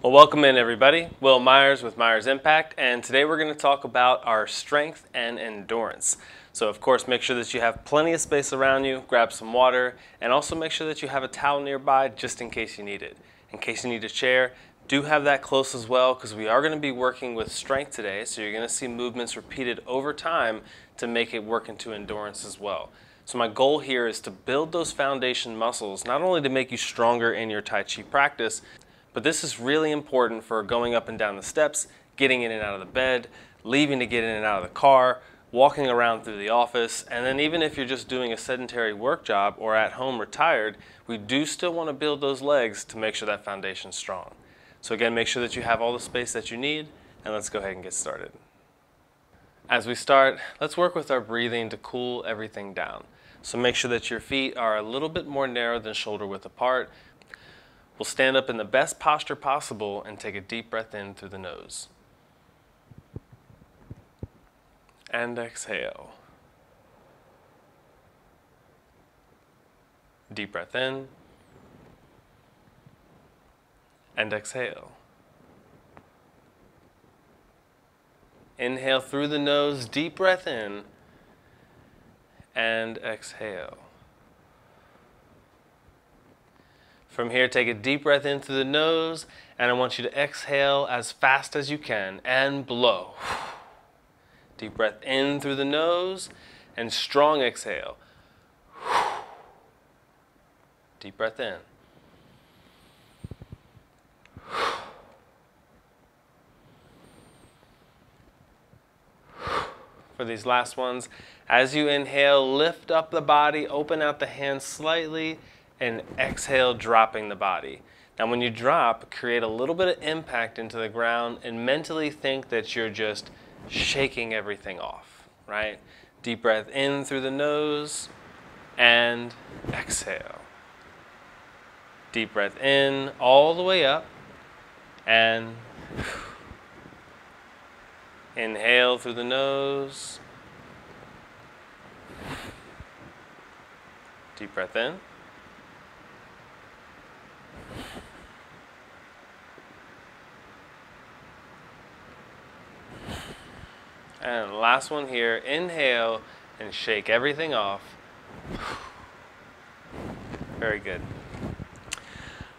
Well, welcome in everybody. Will Myers with Myers Impact, and today we're going to talk about our strength and endurance. So of course, make sure that you have plenty of space around you, grab some water, and also make sure that you have a towel nearby just in case you need it. In case you need a chair, do have that close as well, because we are going to be working with strength today, so you're going to see movements repeated over time to make it work into endurance as well. So my goal here is to build those foundation muscles, not only to make you stronger in your Tai Chi practice, but this is really important for going up and down the steps, getting in and out of the bed, leaving to get in and out of the car, walking around through the office, and then even if you're just doing a sedentary work job or at home retired, we do still want to build those legs to make sure that foundation's strong. So again, make sure that you have all the space that you need, and let's go ahead and get started. As we start, let's work with our breathing to cool everything down. So make sure that your feet are a little bit more narrow than shoulder width apart. We'll stand up in the best posture possible and take a deep breath in through the nose. And exhale. Deep breath in. And exhale. Inhale through the nose, deep breath in. And exhale. From here, take a deep breath in through the nose, and I want you to exhale as fast as you can and blow. Deep breath in through the nose and strong exhale. Deep breath in. For these last ones, as you inhale, lift up the body, open out the hands slightly, and exhale, dropping the body. Now when you drop, create a little bit of impact into the ground and mentally think that you're just shaking everything off, right? Deep breath in through the nose and exhale. Deep breath in all the way up and inhale through the nose. Deep breath in. And last one here, inhale and shake everything off. Very good.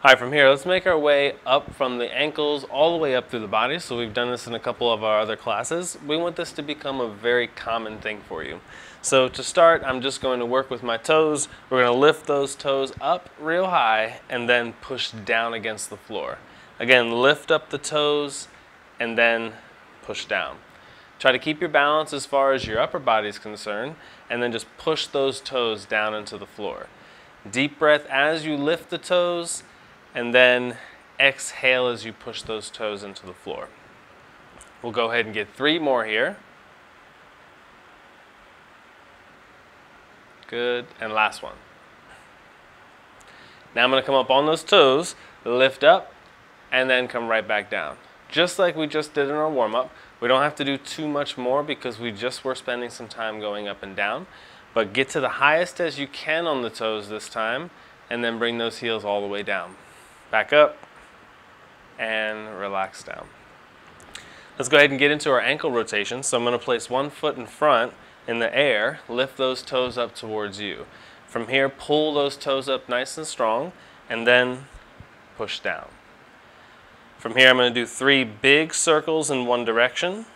All right, from here, let's make our way up from the ankles all the way up through the body. So we've done this in a couple of our other classes. We want this to become a very common thing for you. So to start, I'm just going to work with my toes. We're going to lift those toes up real high and then push down against the floor. Again, lift up the toes and then push down. Try to keep your balance as far as your upper body is concerned, and then just push those toes down into the floor. Deep breath as you lift the toes, and then exhale as you push those toes into the floor. We'll go ahead and get 3 more here. Good, and last one. Now I'm going to come up on those toes, lift up, and then come right back down. Just like we just did in our warm-up. We don't have to do too much more because we just were spending some time going up and down. But get to the highest as you can on the toes this time, and then bring those heels all the way down. Back up, and relax down. Let's go ahead and get into our ankle rotation. So I'm going to place one foot in front in the air, lift those toes up towards you. From here, pull those toes up nice and strong, and then push down. From here, I'm going to do 3 big circles in one direction,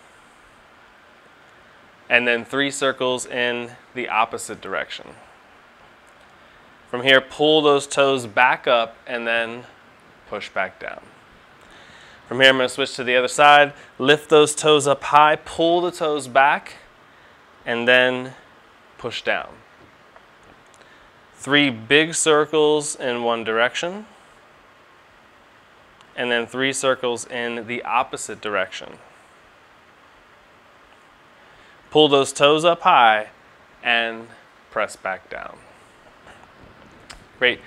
and then 3 circles in the opposite direction. From here, pull those toes back up, and then push back down. From here, I'm going to switch to the other side, lift those toes up high, pull the toes back, and then push down. 3 big circles in one direction, and then 3 circles in the opposite direction. Pull those toes up high and press back down. Great.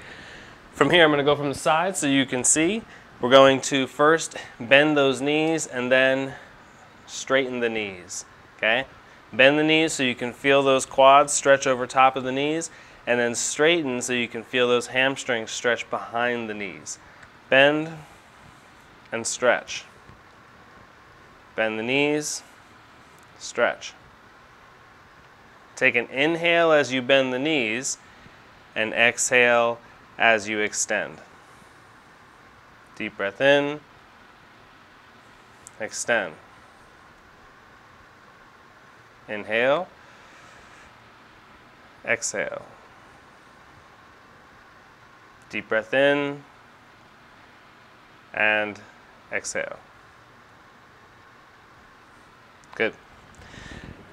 From here, I'm going to go from the side so you can see. We're going to first bend those knees and then straighten the knees. Okay? Bend the knees so you can feel those quads stretch over top of the knees, and then straighten so you can feel those hamstrings stretch behind the knees. Bend and stretch. Bend the knees, stretch. Take an inhale as you bend the knees and exhale as you extend. Deep breath in, extend. Inhale, exhale. Deep breath in and exhale. Good.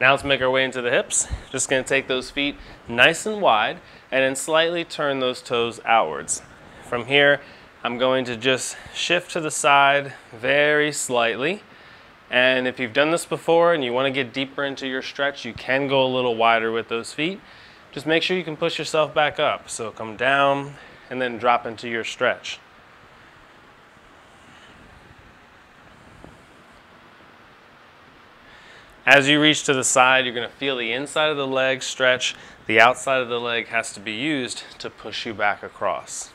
Now let's make our way into the hips. Just going to take those feet nice and wide and then slightly turn those toes outwards. From here, I'm going to just shift to the side very slightly. And if you've done this before and you want to get deeper into your stretch, you can go a little wider with those feet. Just make sure you can push yourself back up. So come down and then drop into your stretch. As you reach to the side, you're going to feel the inside of the leg stretch. The outside of the leg has to be used to push you back across.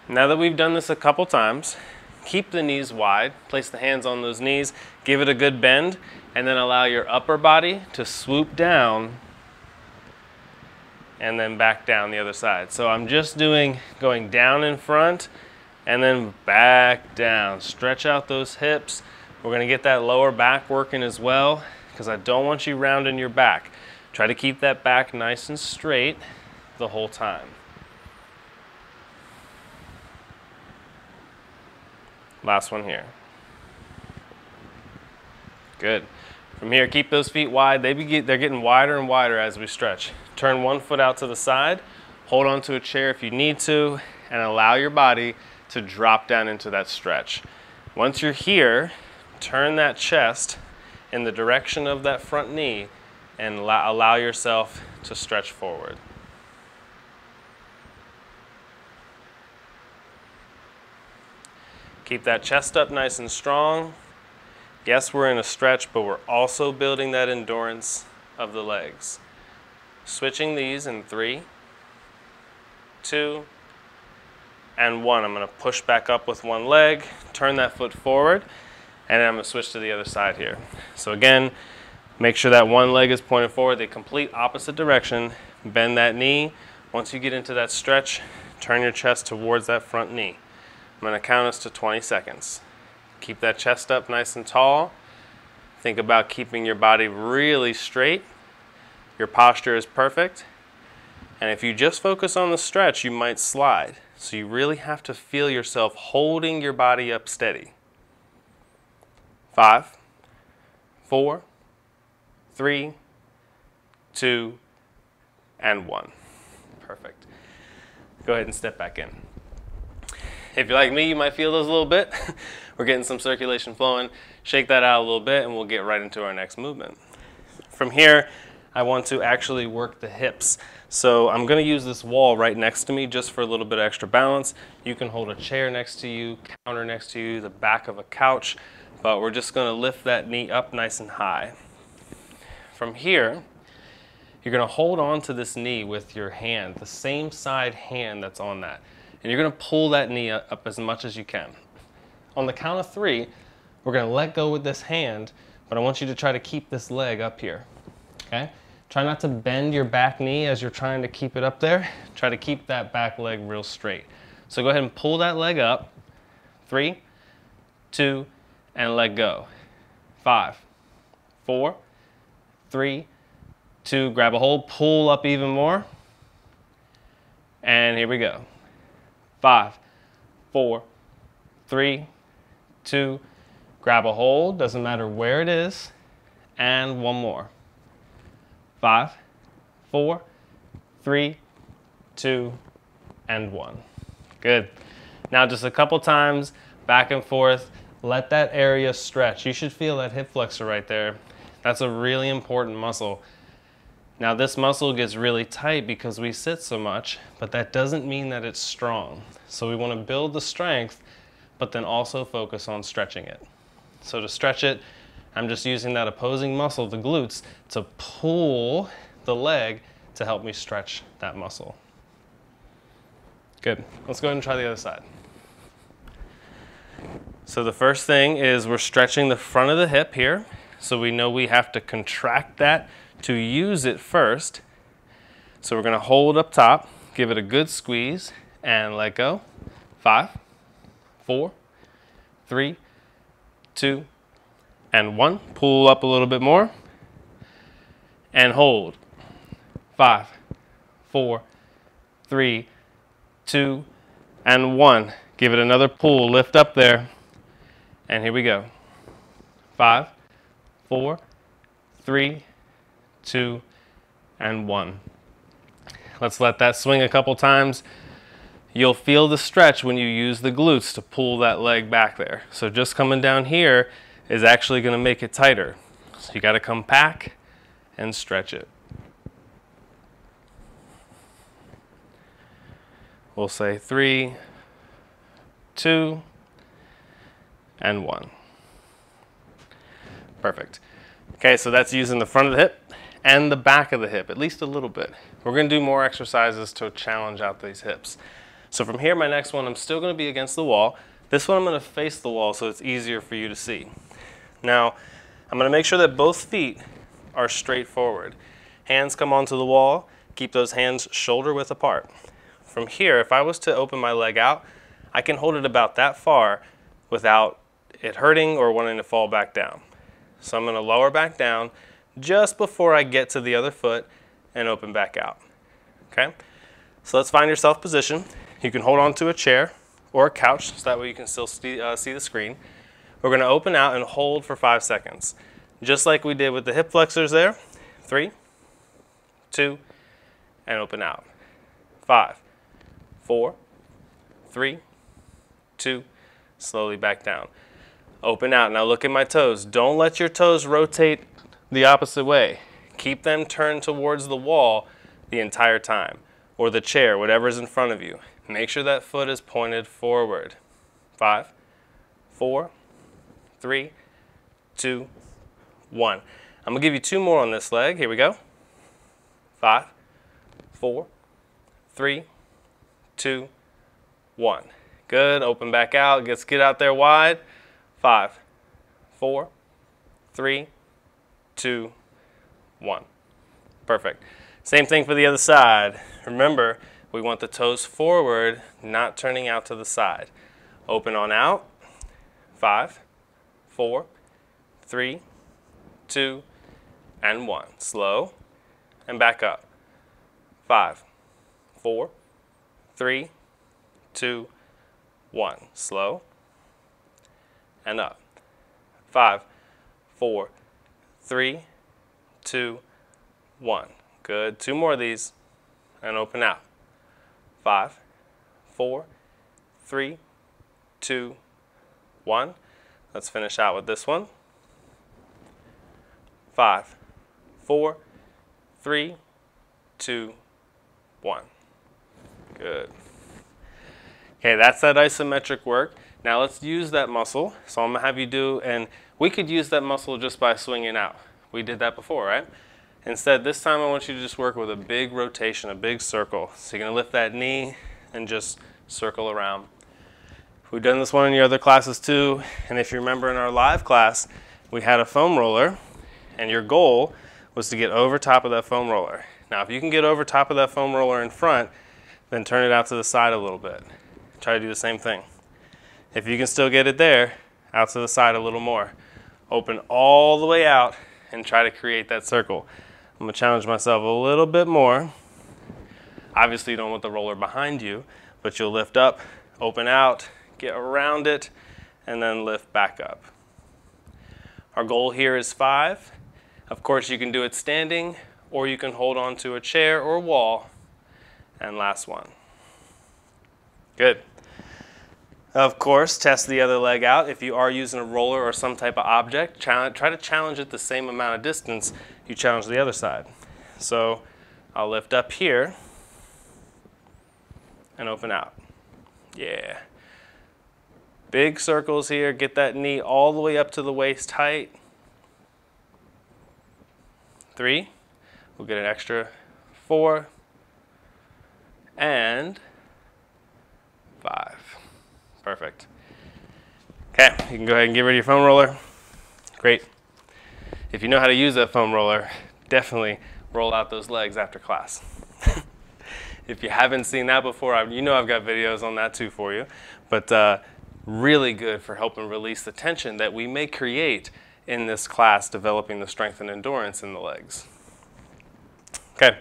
Now that we've done this a couple times, keep the knees wide. Place the hands on those knees. Give it a good bend, and then allow your upper body to swoop down and then back down the other side. So I'm just going down in front and then back down. Stretch out those hips. We're going to get that lower back working as well, because I don't want you rounding your back. Try to keep that back nice and straight the whole time. Last one here. Good. From here, keep those feet wide. They're getting wider and wider as we stretch. Turn one foot out to the side. Hold on to a chair if you need to, and allow your body to drop down into that stretch. Once you're here, turn that chest in the direction of that front knee and allow yourself to stretch forward. Keep that chest up nice and strong. Yes, we're in a stretch, but we're also building that endurance of the legs. Switching these in 3, 2, and 1. I'm going to push back up with one leg, turn that foot forward, and then I'm going to switch to the other side here. So again, make sure that one leg is pointed forward, the complete opposite direction. Bend that knee. Once you get into that stretch, turn your chest towards that front knee. I'm going to count us to 20 seconds. Keep that chest up nice and tall. Think about keeping your body really straight. Your posture is perfect. And if you just focus on the stretch, you might slide. So you really have to feel yourself holding your body up steady. 5, 4, 3, 2, and 1. Perfect. Go ahead and step back in. If you're like me, you might feel those a little bit. We're getting some circulation flowing. Shake that out a little bit and we'll get right into our next movement. From here, I want to actually work the hips. So I'm going to use this wall right next to me just for a little bit of extra balance. You can hold a chair next to you, counter next to you, the back of a couch. But we're just going to lift that knee up nice and high. From here, you're going to hold on to this knee with your hand, the same side hand that's on that. And you're going to pull that knee up as much as you can. On the count of 3, we're going to let go with this hand, but I want you to try to keep this leg up here. Okay? Try not to bend your back knee as you're trying to keep it up there. Try to keep that back leg real straight. So go ahead and pull that leg up. 3, 2, and let go. 5, 4, 3, 2, grab a hold, pull up even more. And here we go. 5, 4, 3, 2, grab a hold, doesn't matter where it is, and one more. 5, 4, 3, 2, and 1. Good. Now just a couple times, back and forth. Let that area stretch. You should feel that hip flexor right there. That's a really important muscle. Now this muscle gets really tight because we sit so much, but that doesn't mean that it's strong. So we want to build the strength, but then also focus on stretching it. So to stretch it, I'm just using that opposing muscle, the glutes, to pull the leg to help me stretch that muscle. Good. Let's go ahead and try the other side. So the first thing is we're stretching the front of the hip here. So we know we have to contract that to use it first. So we're going to hold up top, give it a good squeeze, and let go. 5, 4, 3, 2, and 1. Pull up a little bit more, and hold. 5, 4, 3, 2, and 1. Give it another pull, lift up there, and here we go. 5, 4, 3, 2, and 1. Let's let that swing a couple times. You'll feel the stretch when you use the glutes to pull that leg back there. So just coming down here is actually going to make it tighter. So you got to come back and stretch it. We'll say 3, 2, and 1. Perfect. Okay, so that's using the front of the hip and the back of the hip, at least a little bit. We're going to do more exercises to challenge out these hips. So from here, my next one, I'm still going to be against the wall. This one I'm going to face the wall so it's easier for you to see. Now, I'm going to make sure that both feet are straight forward. Hands come onto the wall. Keep those hands shoulder width apart. From here, if I was to open my leg out, I can hold it about that far without it hurting or wanting to fall back down. So I'm going to lower back down just before I get to the other foot and open back out. Okay? So let's find yourself position. You can hold on to a chair or a couch so that way you can still see the screen. We're going to open out and hold for 5 seconds. Just like we did with the hip flexors there. 3, 2, and open out. 5, 4, 3, 2, slowly back down. Open out. Now look at my toes. Don't let your toes rotate the opposite way. Keep them turned towards the wall the entire time, or the chair, whatever's in front of you. Make sure that foot is pointed forward. 5, 4, 3, 2, 1. I'm going to give you 2 more on this leg. Here we go. 5, 4, 3, 2, 1. Good. Open back out. Let's get out there wide. 5, 4, 3, 2, 1. Perfect. Same thing for the other side. Remember, we want the toes forward, not turning out to the side. Open on out. 5, 4, 3, 2, and 1. Slow, and back up. 5, 4, 3, 2, 1. Slow, and up. 5, 4, 3, 2, 1. Good. 2 more of these, and open out. 5, 4, 3, 2, 1. Let's finish out with this one. 5, 4, 3, 2, 1. Good. Okay, that's that isometric work. Now let's use that muscle. So I'm going to have you do, and we could use that muscle just by swinging out. We did that before, right? Instead, this time I want you to just work with a big rotation, a big circle. So you're going to lift that knee and just circle around. We've done this one in your other classes too. And if you remember in our live class, we had a foam roller, and your goal was to get over top of that foam roller. Now, if you can get over top of that foam roller in front, then turn it out to the side a little bit. Try to do the same thing. If you can still get it there, out to the side a little more. Open all the way out and try to create that circle. I'm going to challenge myself a little bit more. Obviously, you don't want the roller behind you, but you'll lift up, open out, get around it, and then lift back up. Our goal here is 5. Of course, you can do it standing, or you can hold on to a chair or wall. And last one. Good. Of course, test the other leg out. If you are using a roller or some type of object, try to challenge it the same amount of distance you challenge the other side. So I'll lift up here and open out. Yeah. Big circles here. Get that knee all the way up to the waist height. 3. We'll get an extra 4. And 5. Perfect. Okay, you can go ahead and get rid of your foam roller. Great. If you know how to use that foam roller, definitely roll out those legs after class. If you haven't seen that before, you know I've got videos on that too for you. But really good for helping release the tension that we may create in this class, developing the strength and endurance in the legs. Okay,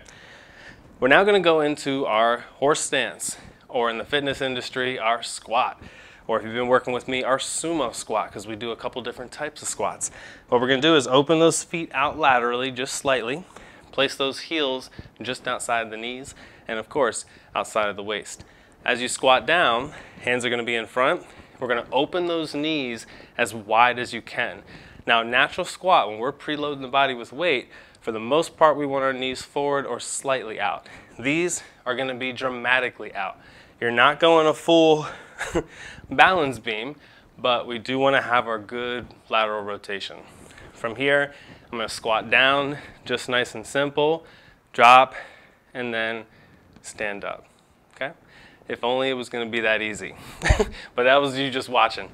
we're now going to go into our horse stance, or in the fitness industry, our squat. Or if you've been working with me, our sumo squat, because we do a couple different types of squats. What we're going to do is open those feet out laterally, just slightly. Place those heels just outside the knees, and of course, outside of the waist. As you squat down, hands are going to be in front. We're going to open those knees as wide as you can. Now, natural squat, when we're preloading the body with weight, for the most part, we want our knees forward or slightly out. These are going to be dramatically out. You're not going a full balance beam, but we do want to have our good lateral rotation. From here, I'm going to squat down, just nice and simple, drop, and then stand up, okay? If only it was going to be that easy, but that was you just watching.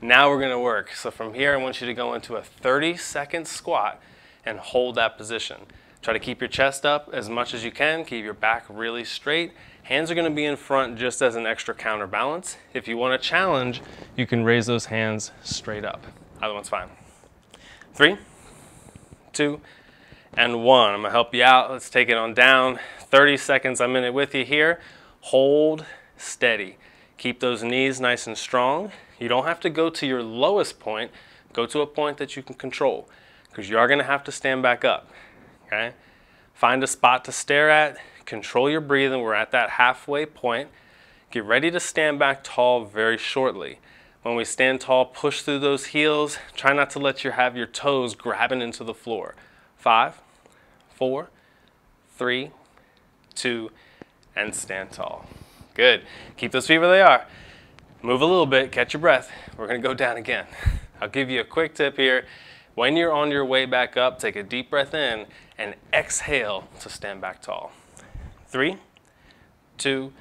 Now we're going to work. So from here, I want you to go into a 30-second squat and hold that position. Try to keep your chest up as much as you can, keep your back really straight. Hands are going to be in front just as an extra counterbalance. If you want to challenge, you can raise those hands straight up. Other one's fine. 3, 2, and 1. I'm going to help you out. Let's take it on down. 30 seconds, I'm in it with you here. Hold steady. Keep those knees nice and strong. You don't have to go to your lowest point. Go to a point that you can control, because you are going to have to stand back up. Okay? Find a spot to stare at. Control your breathing. We're at that halfway point. Get ready to stand back tall very shortly. When we stand tall, push through those heels. Try not to let have your toes grabbing into the floor. 5, 4, 3, 2, and stand tall. Good. Keep those feet where they are. Move a little bit, catch your breath. We're going to go down again. I'll give you a quick tip here. When you're on your way back up, take a deep breath in and exhale to stand back tall. 3, 2,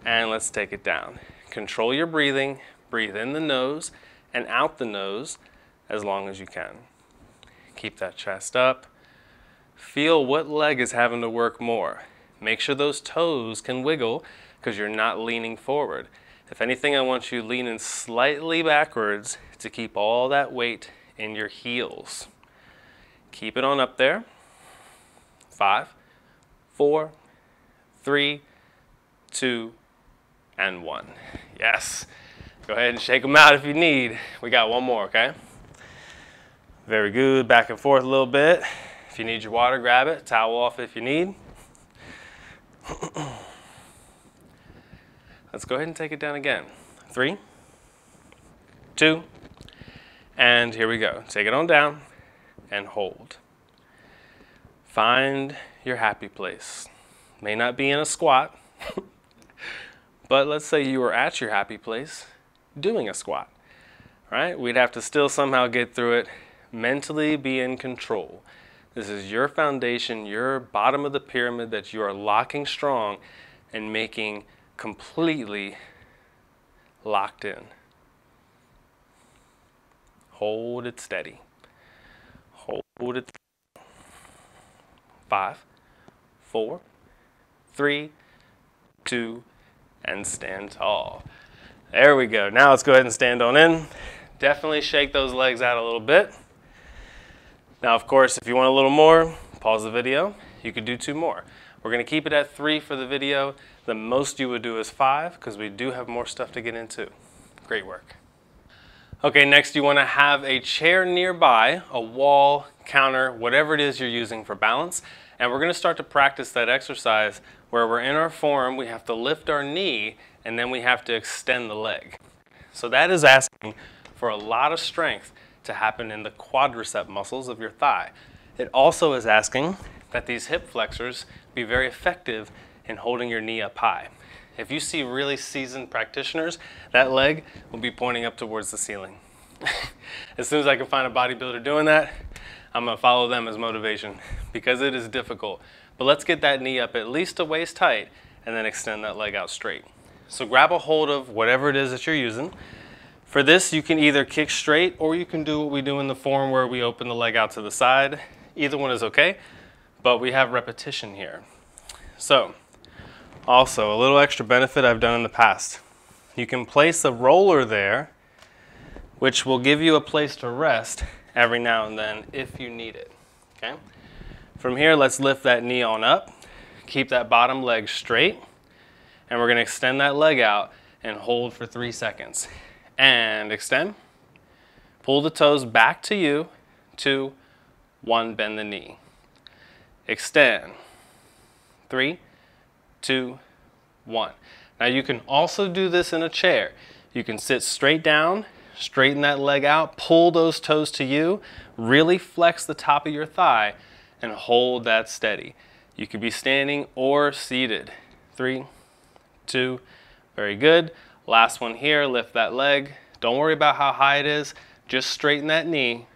and let's take it down. Control your breathing. Breathe in the nose and out the nose as long as you can. Keep that chest up. Feel what leg is having to work more. Make sure those toes can wiggle, because you're not leaning forward. If anything, I want you leaning slightly backwards to keep all that weight in your heels. Keep it on up there. 5, 4, 3, 2, and 1. Yes. Go ahead and shake them out if you need. We got one more, okay? Very good. Back and forth a little bit. If you need your water, grab it. Towel off if you need. Let's go ahead and take it down again. 3, 2, and here we go. Take it on down and hold. Find your happy place. May not be in a squat, but let's say you were at your happy place doing a squat, right? We'd have to still somehow get through it. Mentally be in control. This is your foundation, your bottom of the pyramid that you are locking strong and making completely locked in. Hold it steady. Hold it. 5, 4, 3, 2, and stand tall. There we go. Now let's go ahead and stand on in. Definitely shake those legs out a little bit. Now, of course, if you want a little more, pause the video. You could do 2 more. We're going to keep it at 3 for the video. The most you would do is 5, because we do have more stuff to get into. Great work. Okay, next you want to have a chair nearby, a wall, counter, whatever it is you're using for balance. And we're going to start to practice that exercise where we're in our form, we have to lift our knee, and then we have to extend the leg. So that is asking for a lot of strength to happen in the quadricep muscles of your thigh. It also is asking that these hip flexors be very effective in holding your knee up high. If you see really seasoned practitioners, that leg will be pointing up towards the ceiling. As soon as I can find a bodybuilder doing that, I'm going to follow them as motivation, because it is difficult. But let's get that knee up at least to waist height and then extend that leg out straight. So grab a hold of whatever it is that you're using. For this, you can either kick straight or you can do what we do in the form where we open the leg out to the side. Either one is okay, but we have repetition here. So, also a little extra benefit I've done in the past. You can place a roller there, which will give you a place to rest every now and then if you need it, okay? From here, let's lift that knee on up, keep that bottom leg straight, and we're gonna extend that leg out and hold for 3 seconds. And extend, pull the toes back to you, 2, 1, bend the knee. Extend, 3, 2, 1. Now you can also do this in a chair. You can sit straight down, straighten that leg out, pull those toes to you, really flex the top of your thigh, and hold that steady. You could be standing or seated. 3, 2, very good. Last one here, lift that leg. Don't worry about how high it is. Just straighten that knee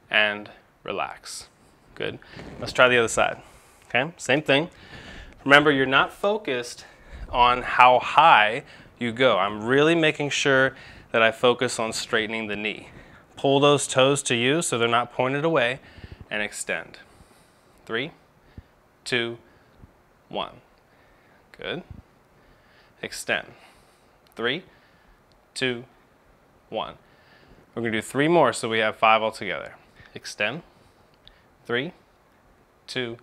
and relax. Good. Let's try the other side. Okay, same thing. Remember, you're not focused on how high you go. I'm really making sure that I focus on straightening the knee. Pull those toes to you so they're not pointed away and extend. 3, 2, 1. Good. Extend. 3, 2, 1. We're going to do 3 more so we have 5 altogether. Extend. 3, 2,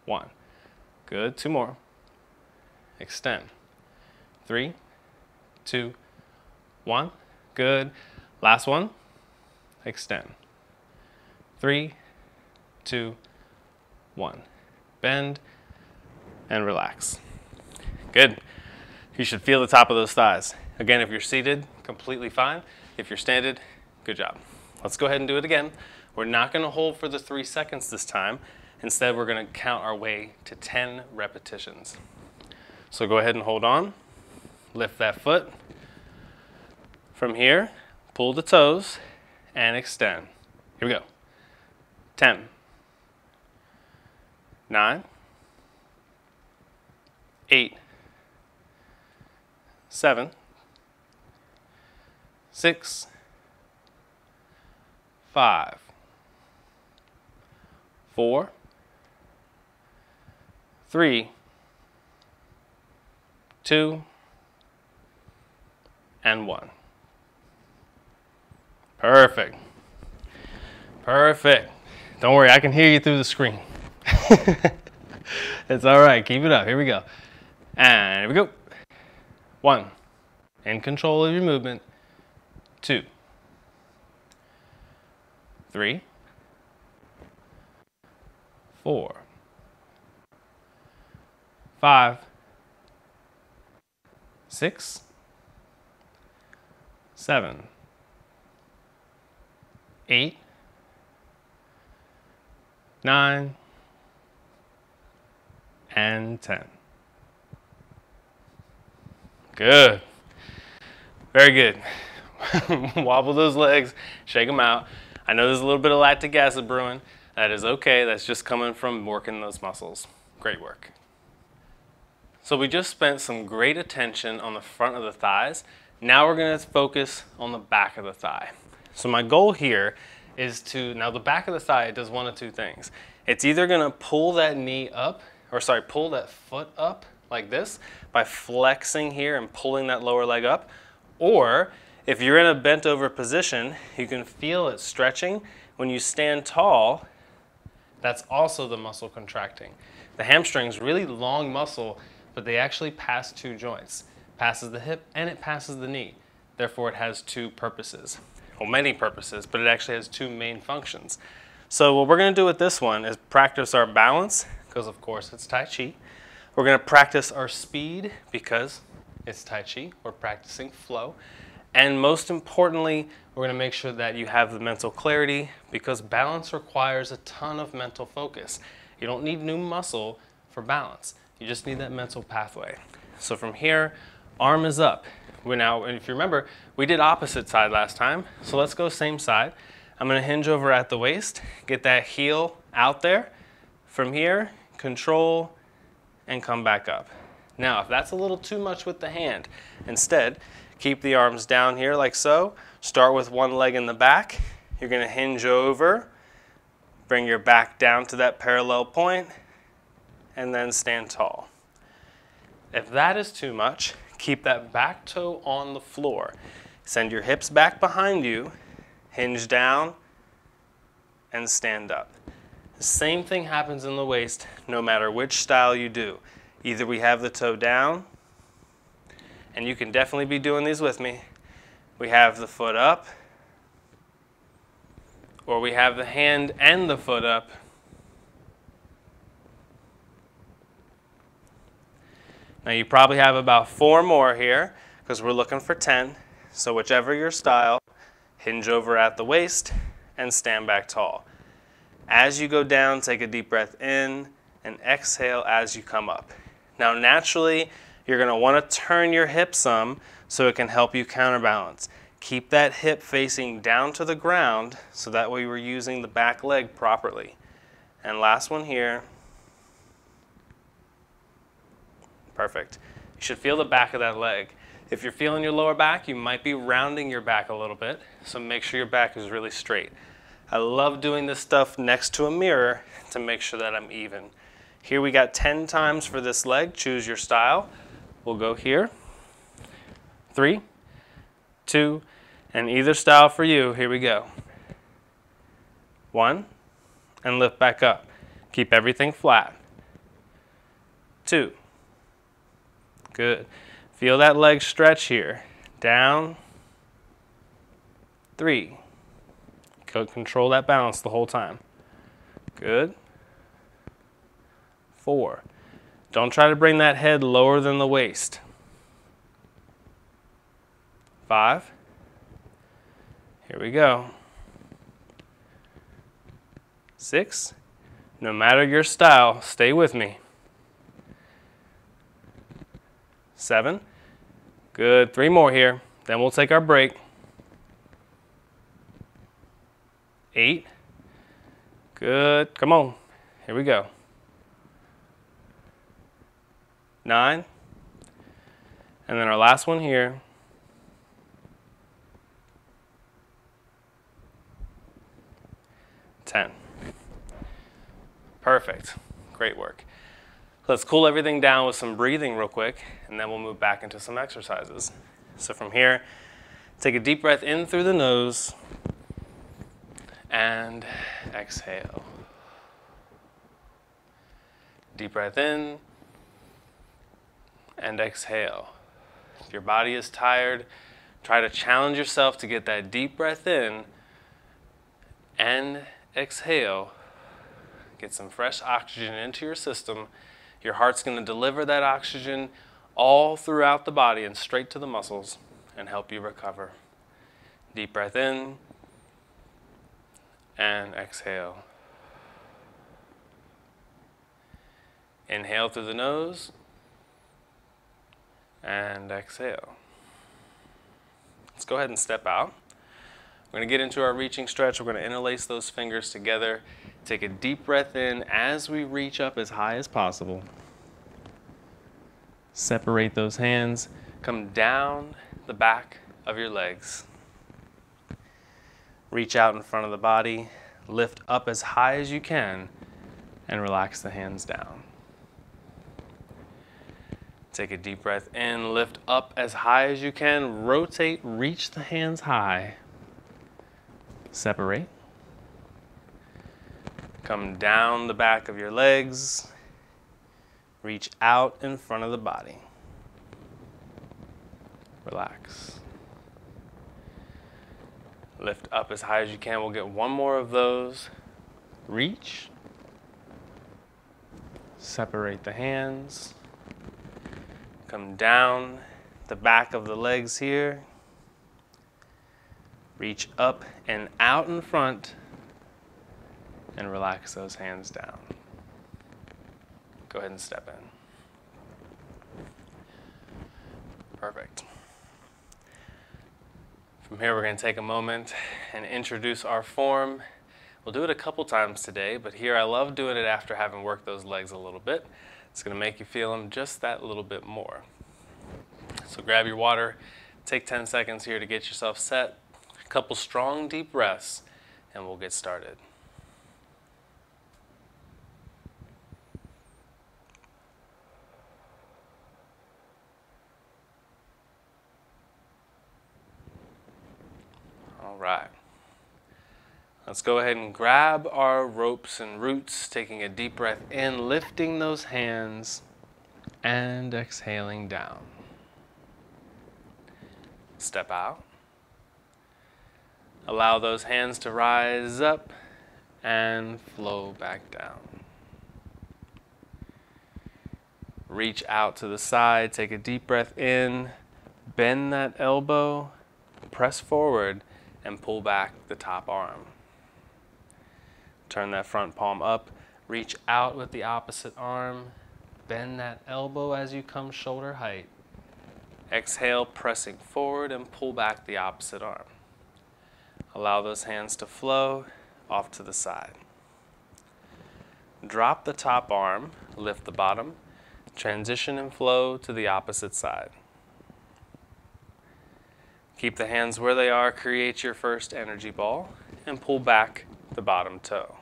1. Good. 2 more. Extend. 3, 2, 1. Good. Last one. Extend. 3, 2, 1. Bend and relax. Good. You should feel the top of those thighs. Again, if you're seated, completely fine. If you're standing, good job. Let's go ahead and do it again. We're not going to hold for the 3 seconds this time. Instead, we're going to count our way to 10 repetitions. So go ahead and hold on. Lift that foot. From here, pull the toes and extend. Here we go. 10, 9, 8, 7, 6, 5, 4, 3, 2, and 1. Perfect. Perfect. Don't worry, I can hear you through the screen. It's all right. Keep it up. Here we go. And here we go. 1. In control of your movement. 2. 3. 4. 5. 6. 7. 8. 9. And 10. Good. Very good. Wobble those legs, shake them out. I know there's a little bit of lactic acid brewing. That is okay. That's just coming from working those muscles. Great work. So we just spent some great attention on the front of the thighs. Now we're going to focus on the back of the thigh. So my goal here is to, now the back of the thigh, it does one of two things. It's either going to pull that knee up, or sorry, pull that foot up like this by flexing here and pulling that lower leg up. Or if you're in a bent over position, you can feel it stretching. When you stand tall, that's also the muscle contracting. The hamstring's really long muscle, but they actually pass 2 joints. It passes the hip and it passes the knee. Therefore, it has 2 purposes. Well, many purposes, but it actually has 2 main functions. So what we're going to do with this one is practice our balance, because of course it's Tai Chi. We're going to practice our speed, because it's Tai Chi. We're practicing flow. And most importantly, we're going to make sure that you have the mental clarity, because balance requires a ton of mental focus. You don't need new muscle for balance. You just need that mental pathway. So from here, arm is up. We're now, and if you remember, we did opposite side last time. So let's go same side. I'm going to hinge over at the waist, get that heel out there. From here, control, and come back up. Now, if that's a little too much with the hand, instead, Keep the arms down here like so. Start with one leg in the back. You're going to hinge over, bring your back down to that parallel point, and then stand tall. If that is too much, keep that back toe on the floor. Send your hips back behind you, hinge down, and stand up. The same thing happens in the waist no matter which style you do. Either we have the toe down, and you can definitely be doing these with me. We have the foot up, or we have the hand and the foot up. Now you probably have about 4 more here because we're looking for 10. So whichever your style, hinge over at the waist and stand back tall. As you go down, take a deep breath in and exhale as you come up. Now naturally, you're going to want to turn your hip some so it can help you counterbalance. Keep that hip facing down to the ground so that way we're using the back leg properly. And last one here. Perfect. You should feel the back of that leg. If you're feeling your lower back, you might be rounding your back a little bit, so make sure your back is really straight. I love doing this stuff next to a mirror to make sure that I'm even. Here we got 10 times for this leg. Choose your style. We'll go here. 3, 2, and either style for you. Here we go. 1, and lift back up. Keep everything flat. 2. Good. Feel that leg stretch here. Down. 3. Control that balance the whole time. Good. 4. Don't try to bring that head lower than the waist. 5. Here we go. 6. No matter your style, stay with me. 7. Good. 3 more here. Then we'll take our break. 8. Good. Come on. Here we go. 9. And then our last one here. 10. Perfect. Great work. Let's cool everything down with some breathing real quick, and then we'll move back into some exercises. So from here, take a deep breath in through the nose, and exhale. Deep breath in, and exhale. If your body is tired, try to challenge yourself to get that deep breath in, and exhale. Get some fresh oxygen into your system. Your heart's going to deliver that oxygen all throughout the body and straight to the muscles and help you recover. Deep breath in and exhale. Inhale through the nose and exhale. Let's go ahead and step out. We're going to get into our reaching stretch. We're going to interlace those fingers together. Take a deep breath in as we reach up as high as possible. Separate those hands. Come down the back of your legs. Reach out in front of the body. Lift up as high as you can and relax the hands down. Take a deep breath in. Lift up as high as you can. Rotate. Reach the hands high. Separate. Come down the back of your legs. Reach out in front of the body. Relax. Lift up as high as you can. We'll get one more of those. Reach. Separate the hands. Come down the back of the legs here. Reach up and out in front and relax those hands down. Go ahead and step in. Perfect. From here, we're going to take a moment and introduce our form. We'll do it a couple times today, but here I love doing it after having worked those legs a little bit. It's going to make you feel them just that little bit more. So grab your water, Take 10 seconds here to get yourself set. A couple strong deep breaths and we'll get started. All right. Let's go ahead and grab our ropes and roots, taking a deep breath in, lifting those hands, and exhaling down. Step out. Allow those hands to rise up and flow back down. Reach out to the side, take a deep breath in, bend that elbow, press forward, and pull back the top arm. Turn that front palm up, reach out with the opposite arm, bend that elbow as you come shoulder height. Exhale, pressing forward and pull back the opposite arm. Allow those hands to flow off to the side. Drop the top arm, lift the bottom, transition and flow to the opposite side. Keep the hands where they are, create your first energy ball, and pull back the bottom toe.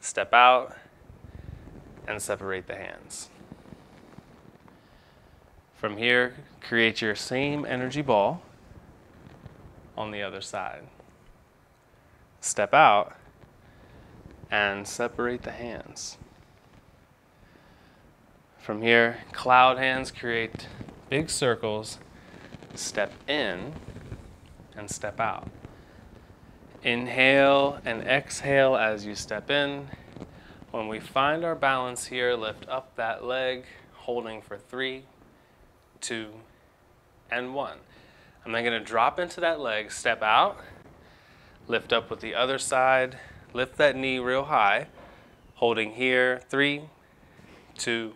Step out and separate the hands. From here, create your same energy ball on the other side. Step out and separate the hands. From here, cloud hands create big circles. Step in and step out. Inhale and exhale as you step in. When we find our balance here, lift up that leg, holding for 3, 2, and 1. I'm then going to drop into that leg, step out, lift up with the other side, lift that knee real high, holding here, 3, 2,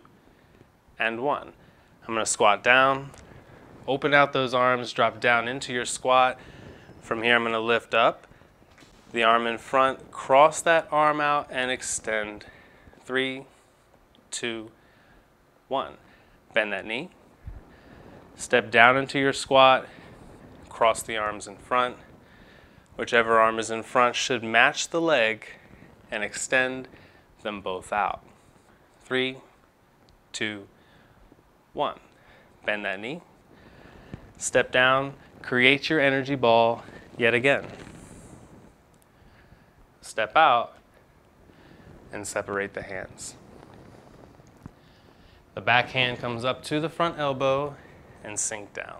and 1. I'm going to squat down, open out those arms, drop down into your squat. From here, I'm going to lift up, the arm in front, cross that arm out and extend. 3, 2, 1. Bend that knee. Step down into your squat, cross the arms in front. Whichever arm is in front should match the leg and extend them both out. 3, 2, 1. Bend that knee. Step down, create your energy ball yet again. Step out and separate the hands. The back hand comes up to the front elbow and sink down.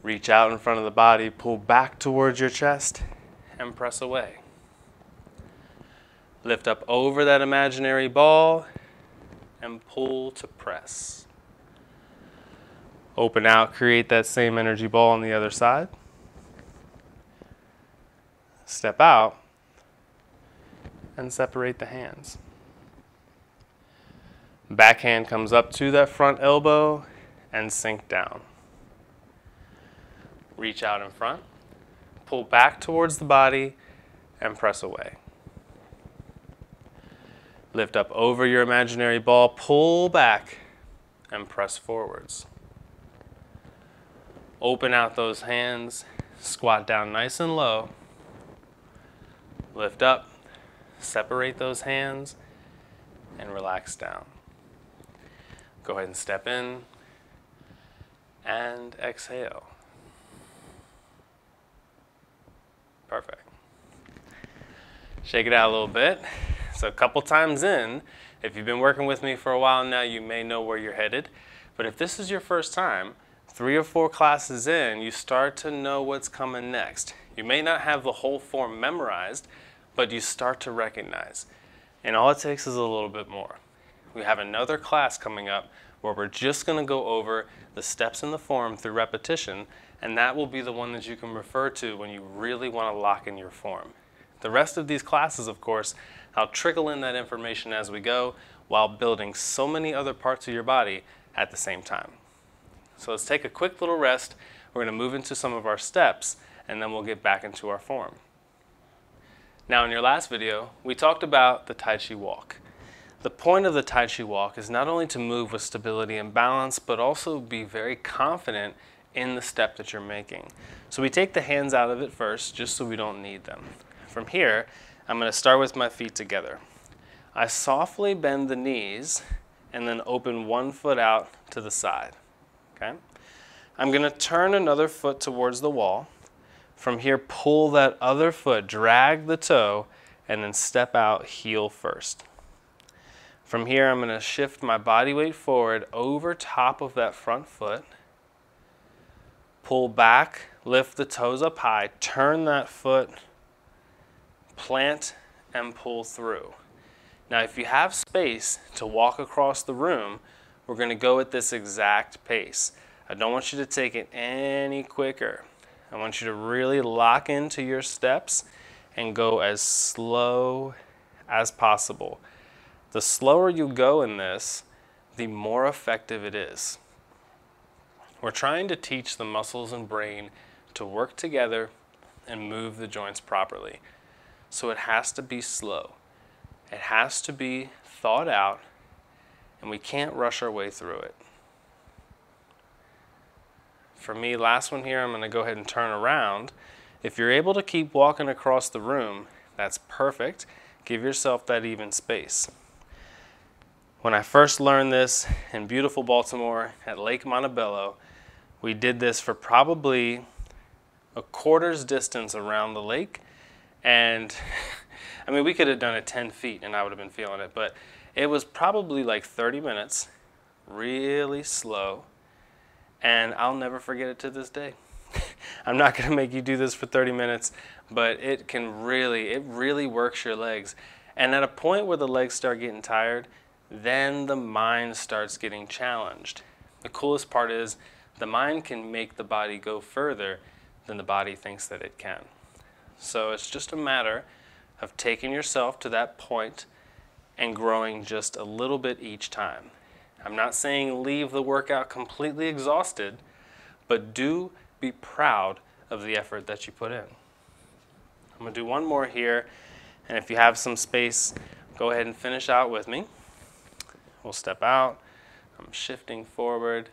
Reach out in front of the body, pull back towards your chest, and press away. Lift up over that imaginary ball and pull to press. Open out, create that same energy ball on the other side. Step out and separate the hands. Back hand comes up to that front elbow and sink down. Reach out in front, pull back towards the body, and press away. Lift up over your imaginary ball, pull back, and press forwards. Open out those hands, squat down nice and low. Lift up, separate those hands, and relax down. Go ahead and step in and exhale. Perfect. Shake it out a little bit. So a couple times in, if you've been working with me for a while now, you may know where you're headed. But if this is your first time, 3 or 4 classes in, you start to know what's coming next. You may not have the whole form memorized, but you start to recognize. And all it takes is a little bit more. We have another class coming up where we're just going to go over the steps in the form through repetition, and that will be the one that you can refer to when you really want to lock in your form. The rest of these classes, of course, I'll trickle in that information as we go while building so many other parts of your body at the same time. So let's take a quick little rest. We're going to move into some of our steps, and then we'll get back into our form. Now, in your last video, we talked about the Tai Chi walk. The point of the Tai Chi walk is not only to move with stability and balance, but also be very confident in the step that you're making. So we take the hands out of it first, just so we don't need them. From here, I'm going to start with my feet together. I softly bend the knees and then open one foot out to the side. Okay? I'm going to turn another foot towards the wall. From here, pull that other foot, drag the toe, and then step out heel first. From here, I'm going to shift my body weight forward over top of that front foot. Pull back, lift the toes up high, turn that foot, plant, and pull through. Now, if you have space to walk across the room, we're going to go at this exact pace. I don't want you to take it any quicker. I want you to really lock into your steps and go as slow as possible. The slower you go in this, the more effective it is. We're trying to teach the muscles and brain to work together and move the joints properly. So it has to be slow. It has to be thought out, and we can't rush our way through it. For me, last one here, I'm going to go ahead and turn around. If you're able to keep walking across the room, that's perfect. Give yourself that even space. When I first learned this in beautiful Baltimore at Lake Montebello, we did this for probably a quarter's distance around the lake. And I mean, we could have done it 10 feet and I would have been feeling it, but it was probably like 30 minutes, really slow. And I'll never forget it to this day. I'm not going to make you do this for 30 minutes, but it really works your legs. And at a point where the legs start getting tired, then the mind starts getting challenged. The coolest part is the mind can make the body go further than the body thinks that it can. So it's just a matter of taking yourself to that point and growing just a little bit each time. I'm not saying leave the workout completely exhausted, but do be proud of the effort that you put in. I'm going to do one more here, and if you have some space, go ahead and finish out with me. We'll step out. I'm shifting forward.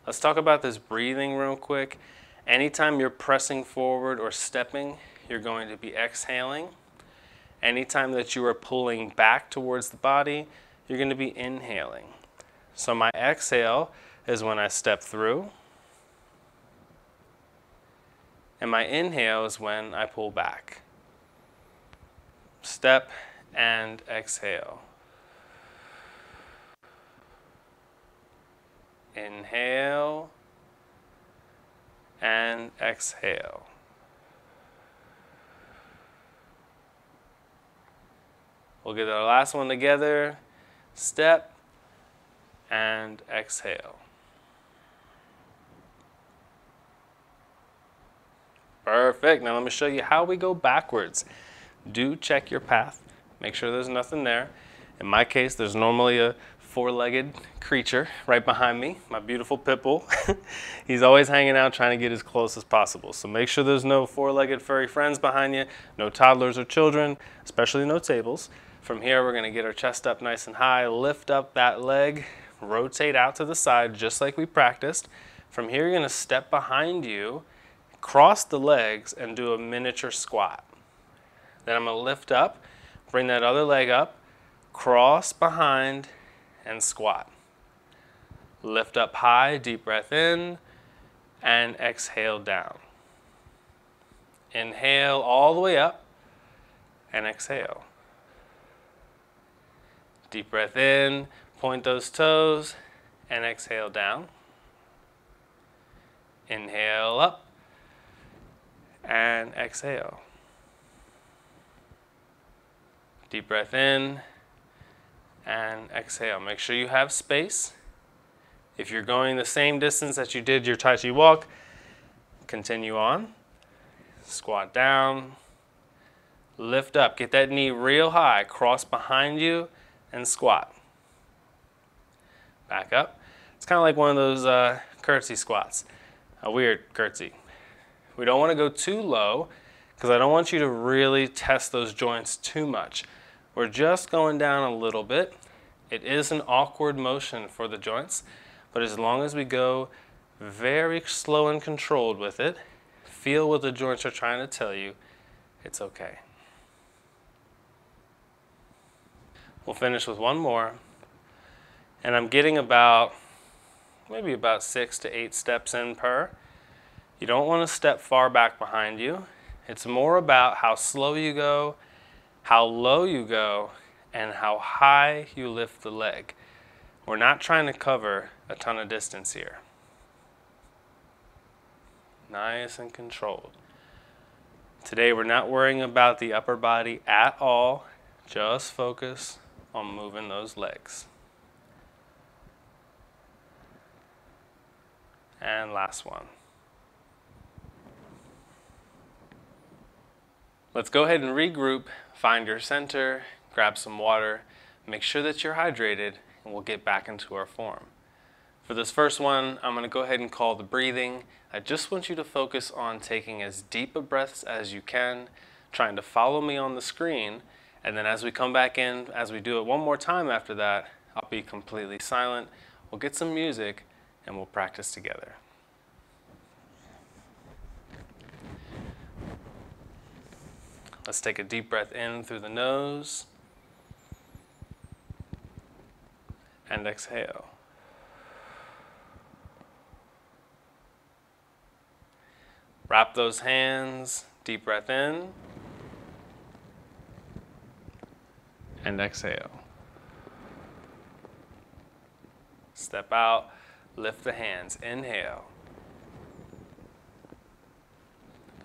Let's talk about this breathing real quick. Anytime you're pressing forward or stepping, you're going to be exhaling. Anytime that you are pulling back towards the body, you're going to be inhaling. So my exhale is when I step through, and my inhale is when I pull back. Step and exhale. Inhale and exhale. We'll get our last one together. Step and exhale. Perfect. Now let me show you how we go backwards. Do check your path. Make sure there's nothing there. In my case, there's normally a four-legged creature right behind me, my beautiful pit bull. He's always hanging out trying to get as close as possible. So make sure there's no four-legged furry friends behind you, no toddlers or children, especially no tables. From here, we're going to get our chest up nice and high, lift up that leg, rotate out to the side just like we practiced. From here, you're going to step behind you, cross the legs, and do a miniature squat. Then I'm going to lift up, bring that other leg up, cross behind, and squat. Lift up high, deep breath in, and exhale down. Inhale all the way up, and exhale. Deep breath in, point those toes, and exhale down. Inhale up, and exhale. Deep breath in, and exhale. Make sure you have space. If you're going the same distance that you did your Tai Chi walk, continue on. Squat down, lift up, get that knee real high, cross behind you, and squat. Back up. It's kind of like one of those curtsy squats, a weird curtsy. We don't want to go too low because I don't want you to really test those joints too much. We're just going down a little bit. It is an awkward motion for the joints, but as long as we go very slow and controlled with it, feel what the joints are trying to tell you, it's okay. We'll finish with one more. And I'm getting maybe about 6 to 8 steps in per. You don't want to step far back behind you. It's more about how slow you go, how low you go, and how high you lift the leg. We're not trying to cover a ton of distance here. Nice and controlled. Today we're not worrying about the upper body at all. Just focus on moving those legs. And last one. Let's go ahead and regroup, find your center, grab some water, make sure that you're hydrated, and we'll get back into our form. For this first one, I'm going to go ahead and call the breathing. I just want you to focus on taking as deep a breaths as you can, trying to follow me on the screen, and then as we come back in, as we do it one more time after that, I'll be completely silent. We'll get some music, and we'll practice together. Let's take a deep breath in through the nose and exhale. Wrap those hands, deep breath in and exhale. Step out, lift the hands, inhale,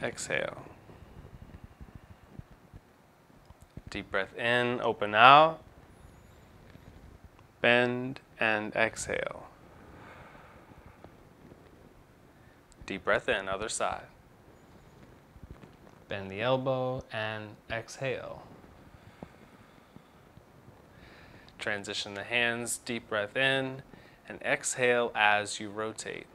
exhale. Deep breath in, open out, bend and exhale. Deep breath in, other side. Bend the elbow and exhale. Transition the hands, deep breath in, and exhale as you rotate.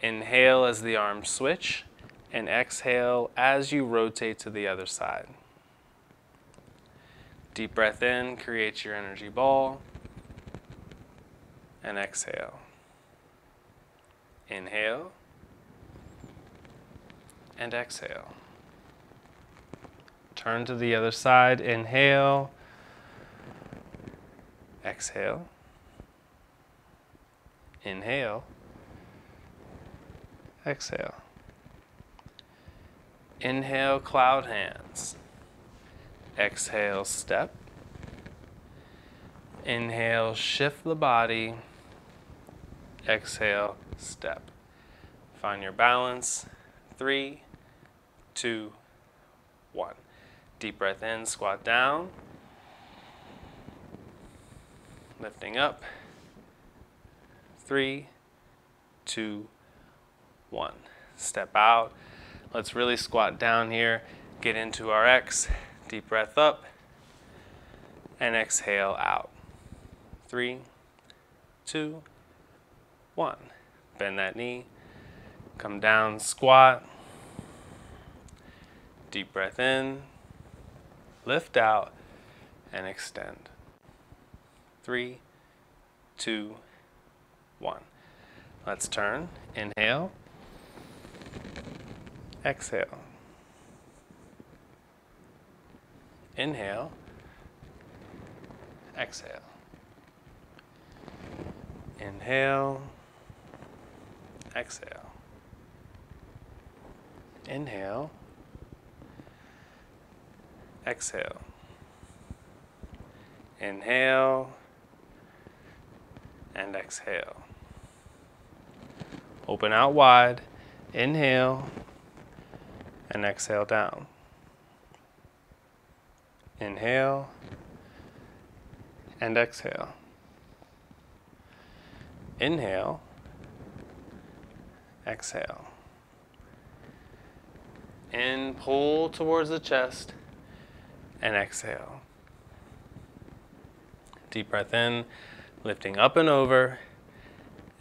Inhale as the arms switch, and exhale as you rotate to the other side. Deep breath in, create your energy ball, and exhale. Inhale, and exhale. Turn to the other side, inhale, exhale, inhale, exhale. Inhale, cloud hands. Exhale, step. Inhale, shift the body. Exhale, step. Find your balance. 3, 2, 1. Deep breath in, squat down. Lifting up. 3, 2, 1. Step out. Let's really squat down here. Get into our X. Deep breath up. And exhale out. 3, 2, 1. Bend that knee. Come down, squat. Deep breath in. Lift out and extend. 3, 2, 1. Let's turn. Inhale. Exhale. Inhale. Exhale. Inhale. Exhale. Inhale. Exhale. Inhale. And exhale. Open out wide. Inhale. And exhale down. Inhale. And exhale. Inhale. Exhale. In, pull towards the chest, and exhale. Deep breath in, lifting up and over,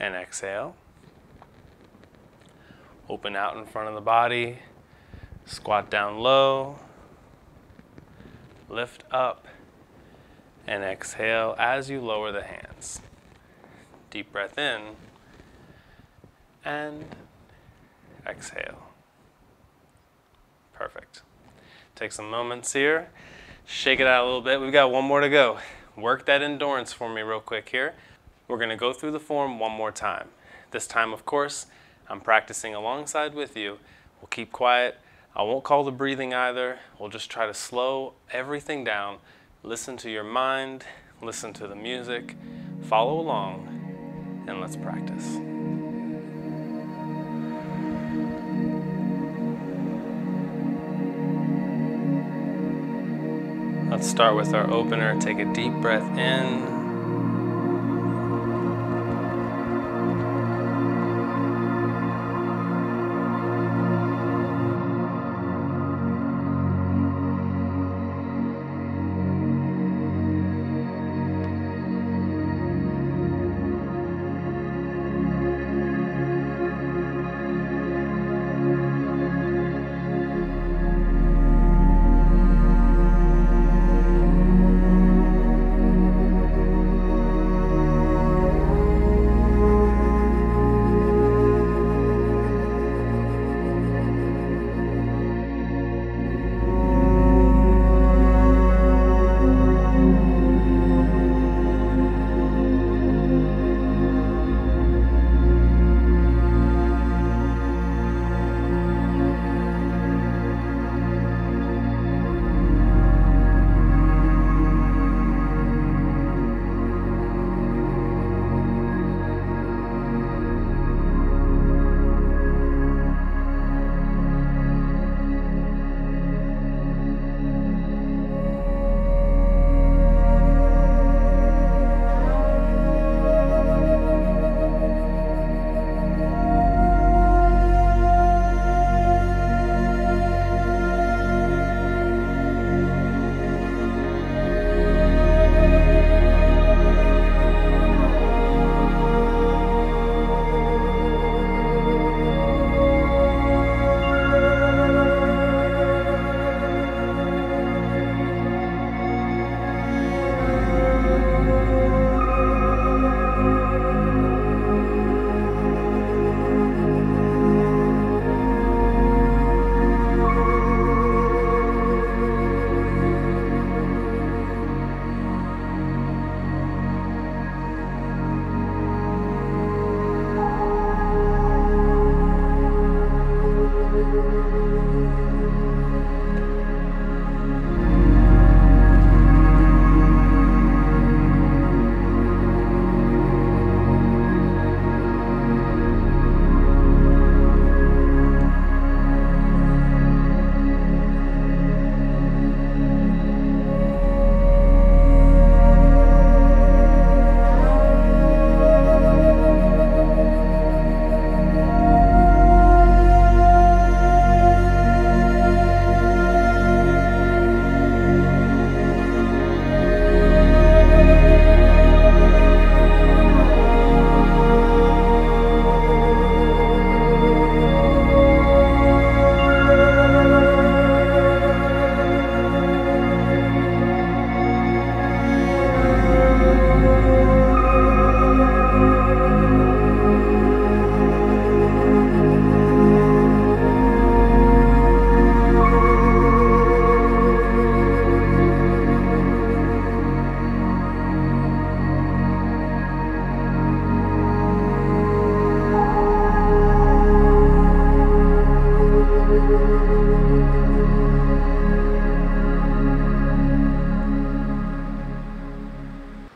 and exhale. Open out in front of the body, squat down low, Lift up and exhale as you lower the hands. Deep breath in and exhale. Perfect. Take some moments here. Shake it out a little bit. We've got one more to go. Work that endurance for me real quick here. We're going to go through the form one more time. This time, of course, I'm practicing alongside with you. We'll keep quiet. I won't call the breathing either. We'll just try to slow everything down. Listen to your mind, listen to the music, follow along, and let's practice. Let's start with our opener. Take a deep breath in.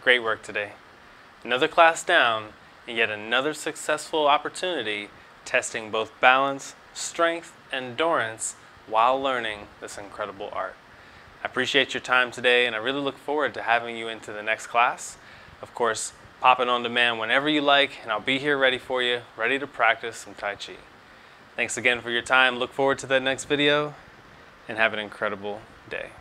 Great work today. Another class down, and yet another successful opportunity testing both balance, strength, and endurance while learning this incredible art. I appreciate your time today, and I really look forward to having you into the next class. Of course, pop it on demand whenever you like, and I'll be here ready for you, ready to practice some Tai Chi. Thanks again for your time. Look forward to the next video, and have an incredible day.